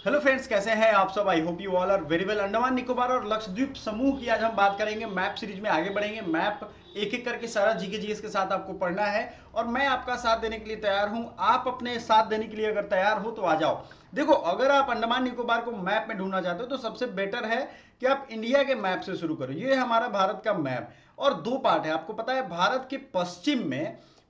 Hello friends, कैसे हैं आप सब। I hope you all are very well. Andaman Nicobar और लक्षद्वीप समूह की आज हम बात करेंगे। मैप सीरीज में आगे बढ़ेंगे। मैप एक एक करके सारा जीके जीएस के साथ आपको पढ़ना है और मैं आपका साथ देने के लिए तैयार हूं। आप अपने साथ देने के लिए अगर तैयार हो तो आ जाओ। देखो, अगर आप अंडमान निकोबार को मैप में ढूंढना चाहते हो तो सबसे बेटर है कि आप इंडिया के मैप से शुरू करो। ये हमारा भारत का मैप और दो पार्ट है। आपको पता है भारत के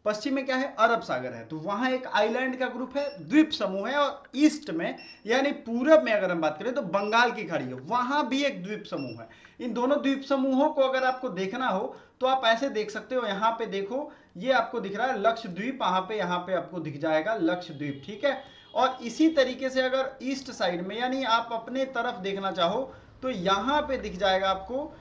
पश्चिम में क्या है, अरब सागर है, तो वहां एक आइलैंड का ग्रुप है, द्वीप समूह है। और ईस्ट में यानी पूरब में अगर हम बात करें तो बंगाल की खाड़ी है, वहां भी एक द्वीप समूह है। इन दोनों द्वीप समूहों को अगर आपको देखना हो तो आप ऐसे देख सकते हो। यहाँ पे देखो, ये आपको दिख रहा है लक्षद्वीप, यहाँ पे आपको दिख जाएगा लक्षद्वीप, ठीक है। और इसी तरीके से अगर ईस्ट साइड में यानी आप अपने तरफ देखना चाहो तो यहाँ पे दिख जाएगा आपको।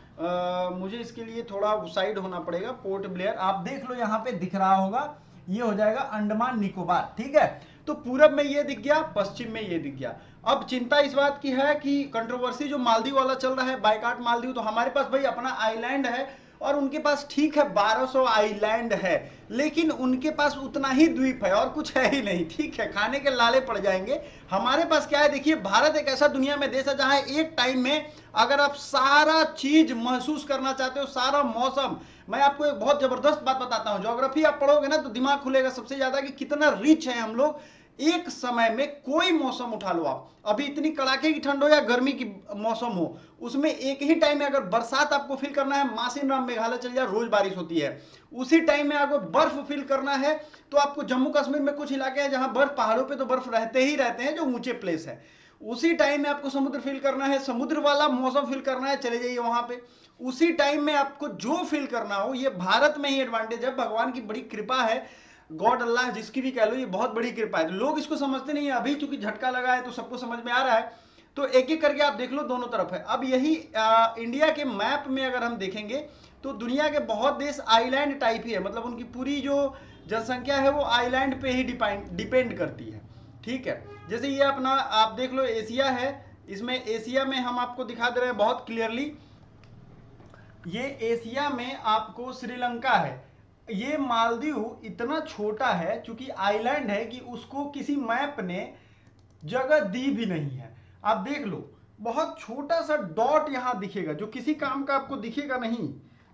मुझे इसके लिए थोड़ा साइड होना पड़ेगा। पोर्ट ब्लेयर आप देख लो, यहाँ पे दिख रहा होगा, ये हो जाएगा अंडमान निकोबार, ठीक है। तो पूरब में ये दिख गया, पश्चिम में ये दिख गया। अब चिंता इस बात की है कि कंट्रोवर्सी जो मालदीव वाला चल रहा है, बाइकाट मालदीव, तो हमारे पास भाई अपना आइलैंड है और उनके पास ठीक है 1200 आइलैंड है, लेकिन उनके पास उतना ही द्वीप है और कुछ है ही नहीं, ठीक है। खाने के लाले पड़ जाएंगे। हमारे पास क्या है, देखिए, भारत एक ऐसा दुनिया में देश है जहां एक टाइम में अगर आप सारा चीज महसूस करना चाहते हो, सारा मौसम। मैं आपको एक बहुत जबरदस्त बात बताता हूं, ज्योग्राफी आप पढ़ोगे ना तो दिमाग खुलेगा सबसे ज्यादा कि कितना रिच है हम लोग। एक समय में कोई मौसम उठा लो आप, अभी इतनी कड़ाके की ठंड हो या गर्मी की मौसम हो, उसमें एक ही टाइम में अगर बरसात आपको फील करना है, मासिन राम मेघालय चल जाए, रोज बारिश होती है। उसी टाइम में आपको बर्फ फील करना है तो आपको जम्मू कश्मीर में कुछ इलाके हैं जहां बर्फ, पहाड़ों पे तो बर्फ रहते ही रहते हैं जो ऊंचे प्लेस है। उसी टाइम में आपको समुद्र फील करना है, समुद्र वाला मौसम फील करना है, चले जाइए वहां पे। उसी टाइम में आपको जो फील करना हो, ये भारत में ही एडवांटेज है, भगवान की बड़ी कृपा है। गॉड अल्लाह जिसकी भी कह लो, ये बहुत बड़ी कृपा है। लोग इसको समझते नहीं है, अभी चूंकि झटका लगा है तो सबको समझ में आ रहा है। तो एक एक करके आप देख लो, दोनों तरफ है। अब यही इंडिया के मैप में अगर हम देखेंगे तो दुनिया के बहुत देश आइलैंड टाइप ही है, मतलब उनकी पूरी जो जनसंख्या है वो आइलैंड पे ही डिपेंड करती है, ठीक है। जैसे ये अपना आप देख लो, एशिया है, इसमें एशिया में हम आपको दिखा दे रहे हैं बहुत क्लियरली। ये एशिया में आपको श्रीलंका है। ये मालदीव इतना छोटा है चूंकि आइलैंड है कि उसको किसी मैप ने जगह दी भी नहीं है। आप देख लो, बहुत छोटा सा डॉट यहां दिखेगा जो किसी काम का आपको दिखेगा नहीं,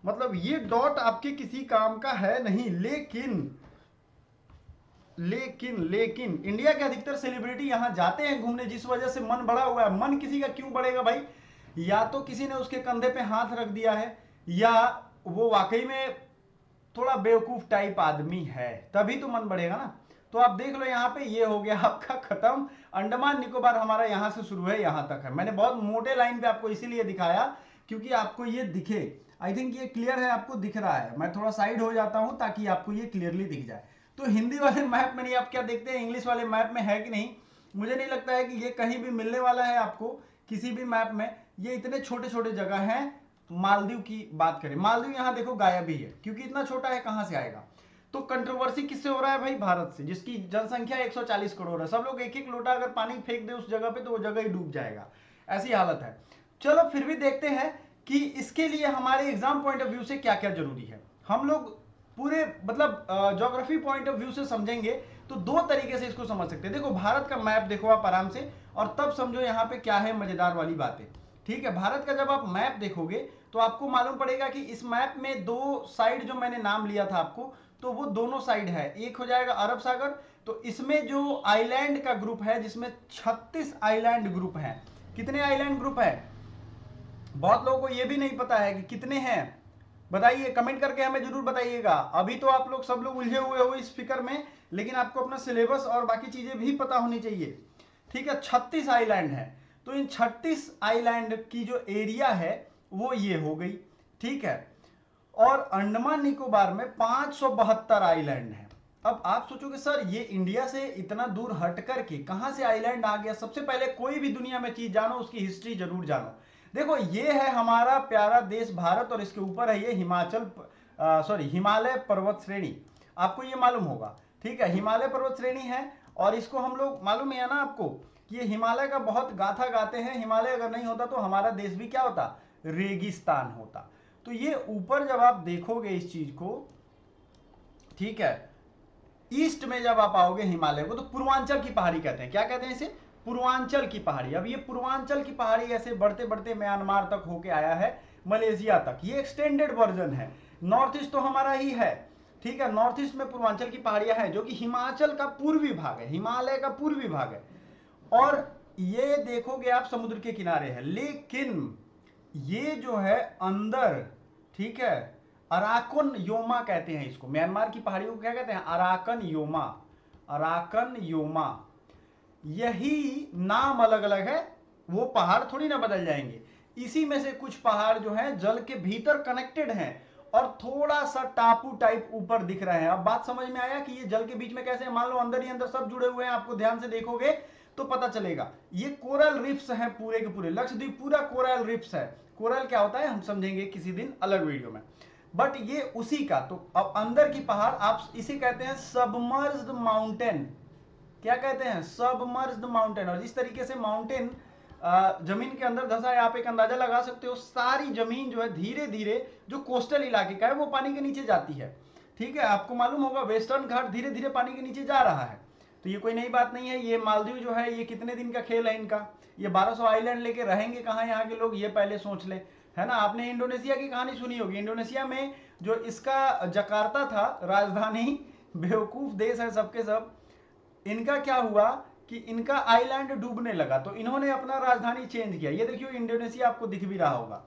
मतलब ये डॉट आपके किसी काम का है नहीं। लेकिन लेकिन लेकिन इंडिया के अधिकतर सेलिब्रिटी यहां जाते हैं घूमने, जिस वजह से मन बड़ा हुआ है। मन किसी का क्यों बढ़ेगा भाई, या तो किसी ने उसके कंधे पे हाथ रख दिया है, या वो वाकई में थोड़ा बेवकूफ टाइप आदमी है, तभी तो मन बढ़ेगा ना। तो आप देख लो, यहाँ पे ये हो गया आपका खत्म। अंडमान निकोबार हमारा यहाँ से शुरू है, यहाँ तक है। मैंने बहुत मोटे लाइन पे आपको इसीलिए दिखाया क्योंकि आपको ये दिखे। आई थिंक ये क्लियर है, आपको दिख रहा है। मैं थोड़ा साइड हो जाता हूं ताकि आपको ये क्लियरली दिख जाए। तो हिंदी वाले मैप में नहीं, आप क्या देखते हैं इंग्लिश वाले मैप में है कि नहीं, मुझे नहीं लगता है कि ये कहीं भी मिलने वाला है आपको किसी भी मैप में। ये इतने छोटे छोटे जगह हैं। मालदीव की बात करें, मालदीव यहां देखो गायब ही है क्योंकि इतना छोटा है, कहां से आएगा। तो कंट्रोवर्सी किससे हो रहा है भाई, भारत से, जिसकी जनसंख्या 140 करोड़ है। सब लोग एक एक लोटा अगर पानी फेंक दे उस जगह पे तो वो जगह ही डूब जाएगा, ऐसी हालत है। चलो फिर भी देखते हैं कि इसके लिए हमारे एग्जाम पॉइंट ऑफ व्यू से क्या क्या जरूरी है। हम लोग पूरे मतलब ज्योग्राफी पॉइंट ऑफ व्यू से समझेंगे तो दो तरीके से इसको समझ सकते हैं। देखो, भारत का मैप देखो आप आराम से, और तब समझो यहाँ पे क्या है मजेदार वाली बातें, ठीक है। भारत का जब आप मैप देखोगे तो आपको मालूम पड़ेगा कि इस मैप में दो साइड जो मैंने नाम लिया था आपको, तो वो दोनों साइड है। एक हो जाएगा अरब सागर, तो इसमें जो आइलैंड का ग्रुप है जिसमें 36 आइलैंड ग्रुप है। कितने आइलैंड ग्रुप है, बहुत लोगों को यह भी नहीं पता है कि कितने हैं। बताइए, कमेंट करके हमें जरूर बताइएगा। अभी तो आप लोग सब लोग उलझे हुए हो इस फिक्र में, लेकिन आपको अपना सिलेबस और बाकी चीजें भी पता होनी चाहिए, ठीक है। 36 आइलैंड है, तो इन 36 आइलैंड की जो एरिया है वो ये हो गई, ठीक है। और अंडमान निकोबार में 572 आइलैंड है। अब आप सोचोगे सर ये इंडिया से इतना दूर हट करके कहां से आइलैंड आ गया। सबसे पहले कोई भी दुनिया में चीज जानो उसकी हिस्ट्री जरूर जानो। देखो, ये है हमारा प्यारा देश भारत और इसके ऊपर है ये हिमालय पर्वत श्रेणी। आपको ये मालूम होगा, ठीक है, हिमालय पर्वत श्रेणी है। और इसको हम लोग, मालूम है ना आपको, कि ये हिमालय का बहुत गाथा गाते हैं। हिमालय अगर नहीं होता तो हमारा देश भी क्या होता, रेगिस्तान होता। तो ये ऊपर जब आप देखोगे इस चीज को, ठीक है, ईस्ट में जब आप आओगे हिमालय को, तो पूर्वांचल की पहाड़ी कहते हैं। क्या कहते हैं इसे, पूर्वांचल की पहाड़ी। अब ये पूर्वांचल की पहाड़ी ऐसे बढ़ते बढ़ते म्यांमार तक होके आया है, मलेशिया तक। ये एक्सटेंडेड वर्जन है। नॉर्थ ईस्ट तो हमारा ही है, ठीक है। नॉर्थ ईस्ट में पूर्वांचल की पहाड़ियां हैं जो कि हिमाचल का पूर्वी भाग है, हिमालय का पूर्वी भाग है। और ये देखोगे आप समुद्र के किनारे है, लेकिन ये जो है अंदर, ठीक है, अराकन योमा कहते हैं इसको। म्यांमार की पहाड़ियों को क्या कहते हैं? Arakan Yoma, Arakan Yoma. यही नाम अलग अलग है, वो पहाड़ थोड़ी ना बदल जाएंगे। इसी में से कुछ पहाड़ जो हैं जल के भीतर कनेक्टेड हैं और थोड़ा सा टापू टाइप ऊपर दिख रहे हैं। अब बात समझ में आया कि ये जल के बीच में कैसे? मान लो अंदर ही अंदर सब जुड़े हुए हैं, आपको ध्यान से देखोगे तो पता चलेगा। ये कोरल रिफ्स हैं पूरे के पूरे, लक्षद्वीप पूरा कोरल रिफ्स है। कोरल क्या होता है हम समझेंगे किसी दिन अलग वीडियो में, बट ये उसी का। तो अब अंदर की पहाड़, आप इसे कहते हैं सबमर्ज्ड माउंटेन। क्या कहते हैं? Submerged mountain. और जिस तरीके से माउंटेन जमीन के अंदर धंसा है, आप एक अंदाजा लगा सकते हो, सारी जमीन जो है धीरे धीरे जो कोस्टल इलाके का है वो पानी के नीचे जाती है, ठीक है। आपको मालूम होगा वेस्टर्न घाट धीरे धीरे पानी के नीचे जा रहा है। तो ये कोई नई बात नहीं है। ये मालदीव जो है ये कितने दिन का खेल है इनका? ये 1200 आइलैंड लेके रहेंगे कहाँ यहाँ के लोग, ये पहले सोच ले, है ना। आपने इंडोनेशिया की कहानी सुनी होगी। इंडोनेशिया में जो इसका जकार्ता था राजधानी, बेवकूफ देश है सबके सब। इनका क्या हुआ कि इनका आइलैंड डूबने लगा, तो इन्होंने अपना राजधानी चेंज किया। ये देखियो इंडोनेशिया आपको दिख भी रहा होगा,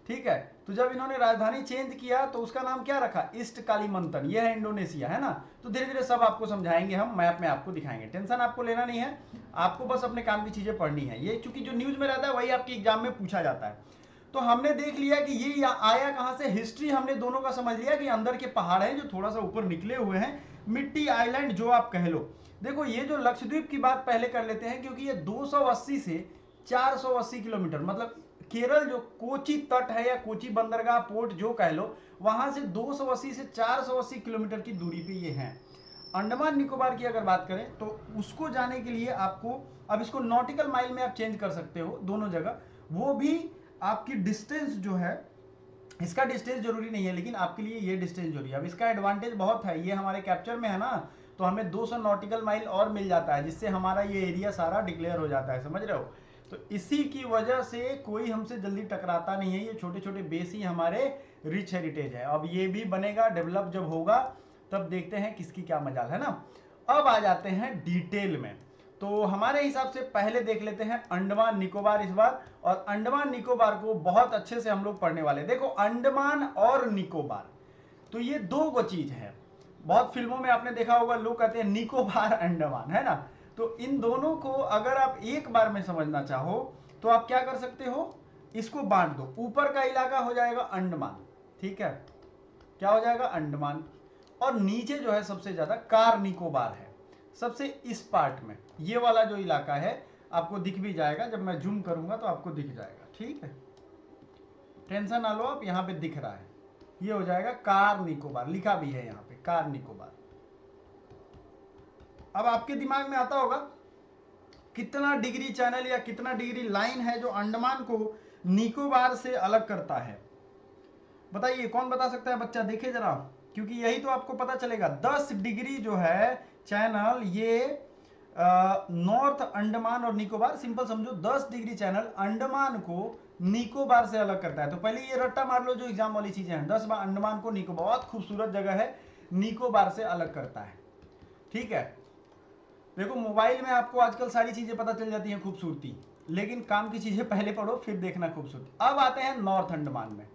ठीक है। तो जब इन्होंने राजधानी चेंज किया तो उसका नाम क्या रखा? East Kalimantan. ये है इंडोनेशिया, है ना। तो धीरे धीरे सब आपको समझाएंगे, हम मैप में आपको दिखाएंगे, टेंशन आपको लेना नहीं है। आपको बस अपने काम की चीजें पढ़नी है। ये चूंकि जो न्यूज में रहता है वही आपके एग्जाम में पूछा जाता है। तो हमने देख लिया कि ये आया कहां से, हिस्ट्री हमने दोनों का समझ लिया कि अंदर के पहाड़ हैं जो थोड़ा सा ऊपर निकले हुए हैं, मिट्टी आइलैंड जो आप कह लो। देखो ये जो लक्षद्वीप की बात पहले कर लेते हैं, क्योंकि ये 280 से 480 किलोमीटर, मतलब केरल जो कोची तट है या कोची बंदरगाह पोर्ट जो कह लो, वहां से 280 से 480 किलोमीटर की दूरी पे ये हैं। अंडमान निकोबार की अगर बात करें तो उसको जाने के लिए आपको, अब इसको नॉटिकल माइल में आप चेंज कर सकते हो दोनों जगह, वो भी आपकी डिस्टेंस जो है, इसका डिस्टेंस जरूरी नहीं है लेकिन आपके लिए ये डिस्टेंस जरूरी है। अब इसका एडवांटेज बहुत है, ये हमारे कैप्चर में है ना, तो हमें 200 नॉटिकल माइल और मिल जाता है, जिससे हमारा ये एरिया सारा डिक्लेयर हो जाता है, समझ रहे हो। तो इसी की वजह से कोई हमसे जल्दी टकराता नहीं है। ये छोटे छोटे बेस ही हमारे रिच हेरिटेज है। अब ये भी बनेगा, डेवलप जब होगा तब देखते हैं किसकी क्या मजाल, है ना। अब आ जाते हैं डिटेल में। तो हमारे हिसाब से पहले देख लेते हैं अंडमान निकोबार इस बार, और अंडमान निकोबार को बहुत अच्छे से हम लोग पढ़ने वाले। देखो अंडमान और निकोबार, तो ये दो गो चीज है। बहुत फिल्मों में आपने देखा होगा, लोग कहते हैं निकोबार अंडमान, है ना। तो इन दोनों को अगर आप एक बार में समझना चाहो तो आप क्या कर सकते हो, इसको बांट दो। ऊपर का इलाका हो जाएगा अंडमान, ठीक है, क्या हो जाएगा? अंडमान। और नीचे जो है सबसे ज्यादा कार निकोबार है, सबसे इस पार्ट में ये वाला जो इलाका है आपको दिख भी जाएगा, जब मैं जूम करूंगा तो आपको दिख जाएगा, ठीक है। टेंशन ना लो आप, यहां पे दिख रहा है, ये हो जाएगा कार निकोबार, लिखा भी है यहां पे कार निकोबार। अब आपके दिमाग में आता होगा कितना डिग्री चैनल या कितना डिग्री लाइन है जो अंडमान को निकोबार से अलग करता है? बताइए कौन बता सकता है बच्चा, देखे जरा, क्योंकि यही तो आपको पता चलेगा। 10 डिग्री जो है चैनल, ये नॉर्थ अंडमान और निकोबार, सिंपल समझो 10 डिग्री चैनल अंडमान को निकोबार से अलग करता है। तो पहले ये रट्टा मार लो जो एग्जाम वाली चीजें हैं, 10 बार अंडमान को निकोबार, बहुत खूबसूरत जगह है, निकोबार से अलग करता है, ठीक है। देखो मोबाइल में आपको आजकल सारी चीजें पता चल जाती हैं खूबसूरती, लेकिन काम की चीजें पहले पढ़ो फिर देखना खूबसूरती। अब आते हैं नॉर्थ अंडमान में।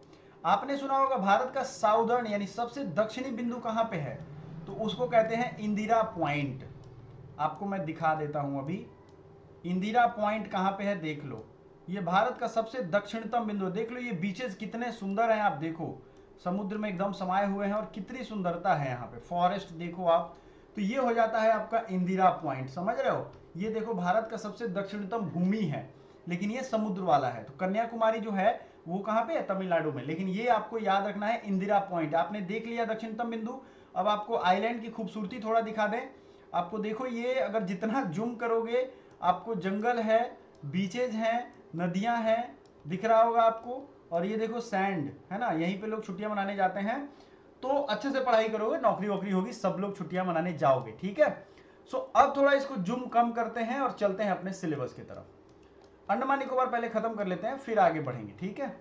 आपने सुना होगा भारत का साउदर्न यानी सबसे दक्षिणी बिंदु कहां पे है, तो उसको कहते हैं इंदिरा पॉइंट। आपको मैं दिखा देता हूं अभी, इंदिरा पॉइंट कहां पे है देख लो। ये भारत का सबसे दक्षिणतम बिंदु, देख लो ये बीचेस कितने सुंदर हैं, आप देखो समुद्र में एकदम समाये हुए हैं और कितनी सुंदरता है यहाँ पे, फॉरेस्ट देखो आप। तो ये हो जाता है आपका इंदिरा पॉइंट, समझ रहे हो। ये देखो भारत का सबसे दक्षिणतम भूमि है, लेकिन ये समुद्र वाला है। तो कन्याकुमारी जो है वो कहाँ पे है, तमिलनाडु में, लेकिन ये आपको याद रखना है इंदिरा पॉइंट। आपने देख लिया दक्षिणतम बिंदु। अब आपको आइलैंड की खूबसूरती थोड़ा दिखा दें आपको। देखो ये अगर जितना जूम करोगे आपको जंगल है, बीचेज हैं, नदियां हैं, दिख रहा होगा आपको। और ये देखो सैंड है ना, यहीं पे लोग छुट्टियां मनाने जाते हैं। तो अच्छे से पढ़ाई करोगे, नौकरी वोकरी होगी, सब लोग छुट्टियां मनाने जाओगे, ठीक है। सो अब थोड़ा इसको जूम कम करते हैं और चलते हैं अपने सिलेबस की तरफ। अंडमान निकोबार पहले खत्म कर लेते हैं, फिर आगे बढ़ेंगे, ठीक है।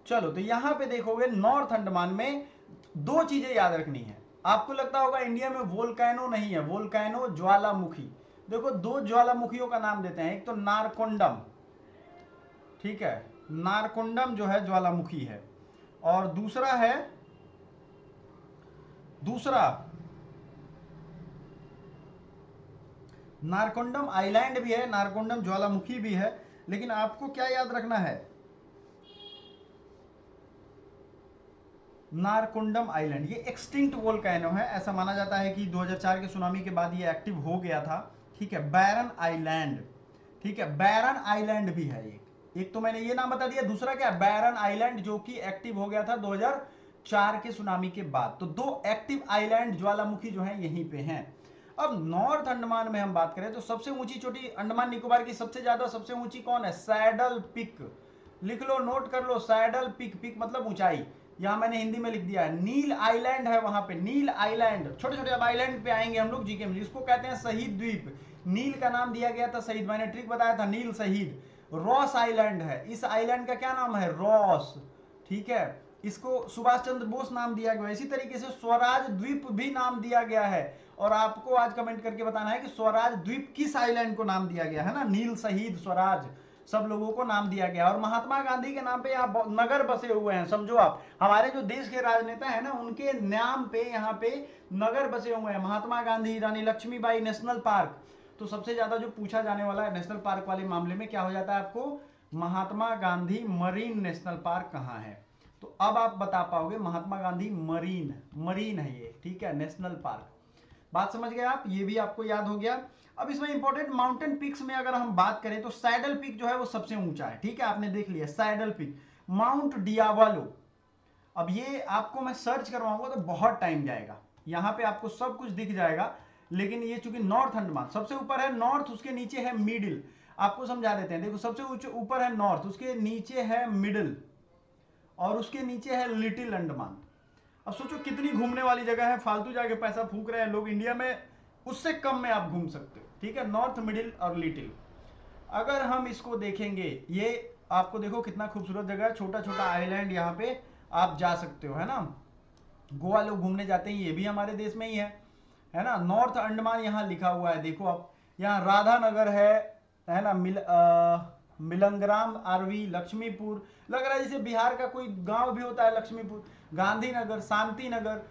चलो, तो यहां पे देखोगे नॉर्थ अंडमान में दो चीजें याद रखनी है। आपको लगता होगा इंडिया में वोल्केनो नहीं है, वोल्केनो ज्वालामुखी। देखो, दो ज्वालामुखियों का नाम देते हैं, एक तो नारकोंडम, ठीक है, नारकोंडम जो है ज्वालामुखी है, और दूसरा नारकोंडम आइलैंड भी है, नारकोंडम ज्वालामुखी भी है। लेकिन आपको क्या याद रखना है, नारकोंडम आइलैंड ये एक्सटिंक्ट वोल्केनो है। ऐसा माना जाता है कि 2004 के सुनामी के बाद ये एक्टिव हो गया था, ठीक है। बैरन आइलैंड, ठीक है, बैरन आइलैंड भी है। एक तो मैंने ये नाम बता दिया, दूसरा क्या, बैरन आइलैंड, जो कि एक्टिव हो गया था 2004 के सुनामी के बाद। तो दो एक्टिव आइलैंड ज्वालामुखी जो है यहीं पे हैं। अब नॉर्थ अंडमान में हम बात करें तो सबसे ऊंची चोटी अंडमान निकोबार की सबसे ऊंची कौन है, सैडल पिक। लिख लो, नोट कर लो, सैडल पिक, पिक मतलब ऊंचाई। यहां मैंने हिंदी में लिख दिया है, नील आइलैंड है वहां पे, नील आइलैंड। छोटे छोटे अब आइलैंड पे आएंगे हम लोग जीके में, जिसको कहते हैं शहीद द्वीप। नील का नाम दिया गया था शहीद, मैंने ट्रिक बताया था, नील शहीद। रॉस आइलैंड है, इस आइलैंड का क्या नाम है, रॉस, ठीक है। इसको सुभाष चंद्र बोस नाम दिया गया। इसी तरीके से स्वराज द्वीप भी नाम दिया गया है। और आपको आज कमेंट करके बताना है कि स्वराज द्वीप किस आइलैंड को नाम दिया गया है ना, नील शहीद स्वराज सब लोगों को नाम दिया गया। और महात्मा गांधी के नाम पे यहाँ नगर बसे हुए हैं, समझो आप, हमारे जो देश के राजनेता है ना उनके नाम पे यहाँ पे नगर बसे हुए हैं। महात्मा गांधी, रानी लक्ष्मीबाई नेशनल पार्क। तो सबसे ज्यादा जो पूछा जाने वाला है नेशनल पार्क वाले मामले में क्या हो जाता है आपको, Mahatma Gandhi marine national park कहाँ है। तो अब आप बता पाओगे, महात्मा गांधी मरीन है ये, ठीक है, नेशनल पार्क। बात समझ गए आप, ये भी आपको याद हो गया। अब इसमें इंपॉर्टेंट माउंटेन पिक्स में अगर हम बात करें तो सैडल पिक जो है वो सबसे ऊंचा है, ठीक है, आपने देख लिया सैडल पिक। माउंट डियावालो, अब ये आपको मैं सर्च करवाऊंगा तो बहुत टाइम जाएगा, यहां पे आपको सब कुछ दिख जाएगा। लेकिन ये चूंकि नॉर्थ अंडमान सबसे ऊपर है, नॉर्थ उसके नीचे है मिडिल। आपको समझा देते हैं, देखो सबसे ऊपर है नॉर्थ, उसके नीचे है मिडिल, और उसके नीचे है लिटिल अंडमान। अब सोचो कितनी घूमने वाली जगह है, फालतू जाके पैसा फूक रहे हैं लोग इंडिया में, उससे कम में आप घूम सकते हो, ठीक है, नॉर्थ, मिडिल और लिटिल। अगर हम इसको देखेंगे, ये आपको देखो कितना खूबसूरत जगह है, छोटा छोटा आइलैंड, यहाँ पे आप जा सकते हो, है ना। गोवा लोग घूमने जाते हैं, ये भी हमारे देश में ही है ना। नॉर्थ अंडमान यहाँ लिखा हुआ है, देखो आप, यहाँ राधा नगर है ना, मिलंग्राम आरवी, लक्ष्मीपुर, लग रहा है जैसे बिहार का कोई गांव भी होता है लक्ष्मीपुर, गांधीनगर, शांति नगर,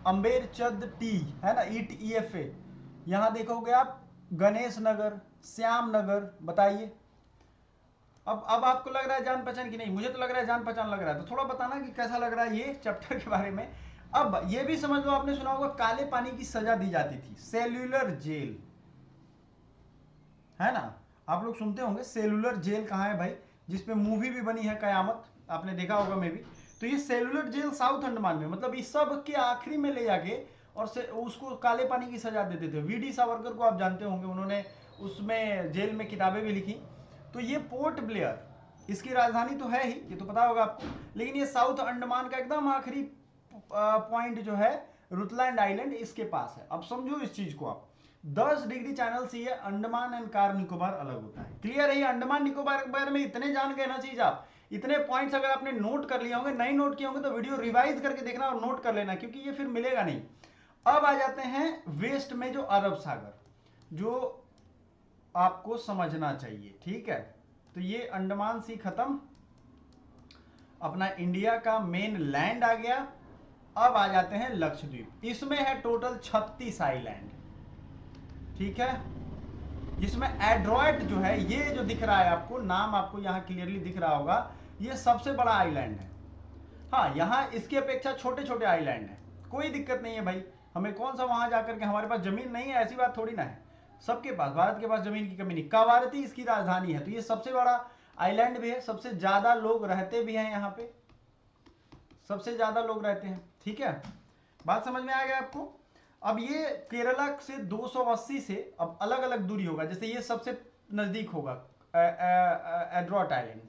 अम्बेर चंद टी, है ना, EFA। यहाँ देखोगे आप गणेश नगर, श्याम नगर, बताइए। अब आपको लग रहा है जान पहचान की नहीं, मुझे तो लग रहा है जान पहचान लग रहा है। तो थोड़ा बताना कि कैसा लग रहा है ये चैप्टर के बारे में। अब ये भी समझ लो, आपने सुना होगा काले पानी की सजा दी जाती थी, सेल्यूलर जेल, है ना। आप लोग सुनते होंगे सेलुलर जेल कहाँ है भाई, जिसपे मूवी भी बनी है कयामत, आपने देखा होगा मे भी। तो ये सेलुलर जेल साउथ अंडमान में, मतलब इस सब के आखिरी में ले जाके और से उसको काले पानी की सजा देते थे। VD सावरकर को आप जानते होंगे, उन्होंने उसमें जेल में किताबें भी लिखी। तो ये पोर्ट ब्लेयर इसकी राजधानी तो है ही, ये तो पता होगा आपको। लेकिन ये साउथ अंडमान का एकदम आखिरी पॉइंट जो है रुतलैंड आइलैंड, इसके पास है। अब समझो इस चीज को आप, 10 डिग्री चैनल से ये अंडमान एंड कार निकोबार अलग होता है। क्लियर है, ये अंडमान निकोबार के बारे में इतने जान गए ना चीज आप, इतने पॉइंट्स अगर आपने नोट कर लिए होंगे, नहीं नोट किए होंगे तो वीडियो रिवाइज करके देखना और नोट कर लेना, क्योंकि ये फिर मिलेगा नहीं। अब आ जाते हैं वेस्ट में जो अरब सागर, जो आपको समझना चाहिए, ठीक है। तो ये अंडमान सी खत्म, अपना इंडिया का मेन लैंड आ गया। अब आ जाते हैं लक्षद्वीप, इसमें है टोटल 36 आइलैंड, ठीक है, जिसमें एड्रॉयट जो है, ये जो दिख रहा है आपको नाम, आपको यहां क्लियरली दिख रहा होगा, ये सबसे बड़ा आइलैंड है। हाँ, यहां इसकी अपेक्षा छोटे छोटे आइलैंड है, कोई दिक्कत नहीं है भाई, हमें कौन सा वहां जाकर के, हमारे पास जमीन नहीं है ऐसी बात थोड़ी ना है, सबके पास, भारत के पास जमीन की कमी नहीं। कवारती इसकी राजधानी है, तो ये सबसे बड़ा आइलैंड भी है, सबसे ज्यादा लोग रहते भी हैं यहाँ पे, सबसे ज्यादा लोग रहते हैं, ठीक है। बात समझ में आ गया आपको। अब ये केरला से 280 से अब अलग अलग दूरी होगा, जैसे ये सबसे नजदीक होगा एड्रॉट आइलैंड,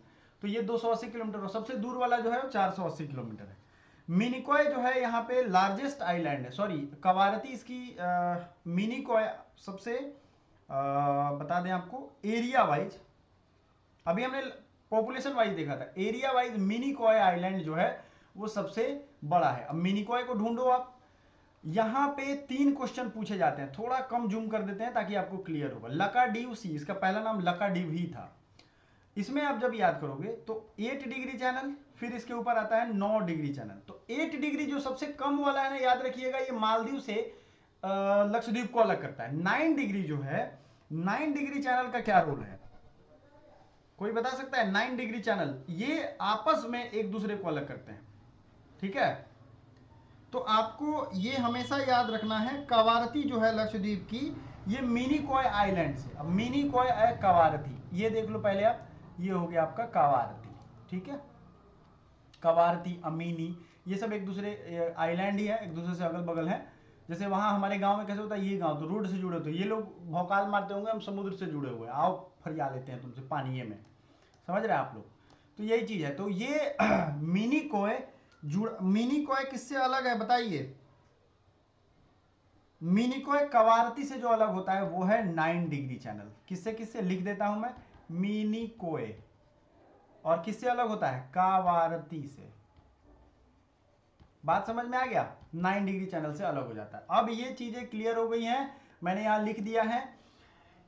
तो ये 280 किलोमीटर, सबसे दूर वाला जो है वो 480 किलोमीटर है। मिनिकॉय जो है यहाँ पे लार्जेस्ट आइलैंड है, सॉरी कवारती इसकी मिनिकॉय सबसे बता दें आपको एरिया वाइज, अभी हमने पॉपुलेशन वाइज देखा था, एरिया वाइज मिनिकॉय आइलैंड जो है वो सबसे बड़ा है। अब मिनिकॉय को ढूंढो आप। यहां पे 3 क्वेश्चन पूछे जाते हैं, थोड़ा कम जूम कर देते हैं ताकि आपको क्लियर होगा। लकाडीव सी, इसका पहला नाम लकाडीव ही था। इसमें आप जब याद करोगे तो 8 डिग्री चैनल, फिर इसके ऊपर आता है 9 डिग्री चैनल। तो 8 डिग्री जो सबसे कम वाला है ना, याद रखिएगा ये मालदीव से लक्षद्वीप को अलग करता है। 9 डिग्री जो है, 9 डिग्री चैनल का क्या रोल है, कोई बता सकता है? 9 डिग्री चैनल ये आपस में एक दूसरे को अलग करते हैं, ठीक है। तो आपको ये हमेशा याद रखना है, कवारती जो है लक्षद्वीप की, ये मिनिकॉय आइलैंड से। अब मिनिकॉय है कवारती, ये देख लो पहले आप, ये हो गया आपका कवारती, ठीक है। कवारती, अमीनी, ये सब एक दूसरे आइलैंड ही है, एक दूसरे से अगल बगल है। जैसे वहां हमारे गांव में कैसे होता है, ये गांव तो रोड से जुड़े होते हैं, ये लोग भौकाल मारते होंगे हम समुद्र से जुड़े हुए, आओ फरिया लेते हैं तुमसे पानी में, समझ रहे हैं आप लोग। तो यही चीज है। तो ये मिनिकॉय मिनिकॉय किससे अलग है बताइए? मिनिकॉय कवारती से जो अलग होता है वो है 9 डिग्री चैनल। किससे किससे लिख देता हूं मैं, मिनिकॉय, और किससे अलग होता है, कवारती से। बात समझ में आ गया? 9 डिग्री चैनल से अलग हो जाता है। अब ये चीजें क्लियर हो गई हैं, मैंने यहां लिख दिया है।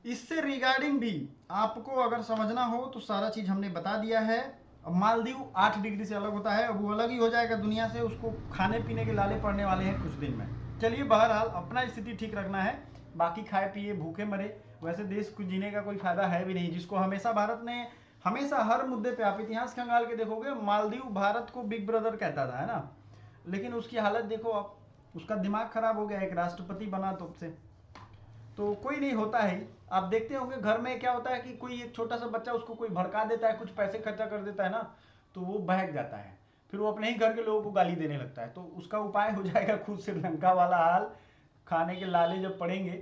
इससे रिगार्डिंग भी आपको अगर समझना हो तो सारा चीज हमने बता दिया है। अब मालदीव 8 डिग्री से अलग होता है, अब वो अलग ही हो जाएगा दुनिया से, उसको खाने पीने के लाले पड़ने वाले हैं कुछ दिन में। चलिए बहरहाल अपना स्थिति ठीक रखना है, बाकी खाए पिए भूखे मरे, वैसे देश को जीने का कोई फायदा है भी नहीं। जिसको हमेशा भारत ने हमेशा हर मुद्दे पे आप इतिहास खंगाल के देखोगे, मालदीव भारत को बिग ब्रदर कहता था, है ना। लेकिन उसकी हालत देखो आप, उसका दिमाग खराब हो गया, एक राष्ट्रपति बना तब से। तो कोई नहीं, होता है। आप देखते होंगे घर में क्या होता है कि कोई एक छोटा सा बच्चा, उसको कोई भड़का देता है, कुछ पैसे खर्चा कर देता है ना, तो वो बहक जाता है, फिर वो अपने ही घर के लोगों को गाली देने लगता है। तो उसका उपाय हो जाएगा खुद श्रीलंका वाला हाल, खाने के लाले जब पड़ेंगे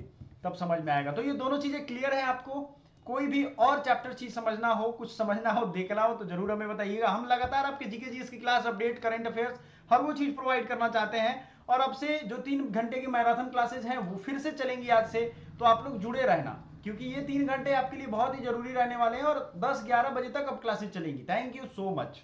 तब समझ में आएगा। तो ये दोनों चीजें क्लियर है आपको। कोई भी और चैप्टर चीज समझना हो, कुछ समझना हो, देखना हो तो जरूर हमें बताइएगा। हम लगातार आपके जीके जीएस की क्लास, अपडेट, करंट अफेयर्स, हर वो चीज प्रोवाइड करना चाहते हैं। और अब से जो 3 घंटे की मैराथन क्लासेस हैं वो फिर से चलेंगी आज से, तो आप लोग जुड़े रहना, क्योंकि ये 3 घंटे आपके लिए बहुत ही जरूरी रहने वाले हैं। और 10-11 बजे तक अब क्लासेस चलेंगी। Thank you so much.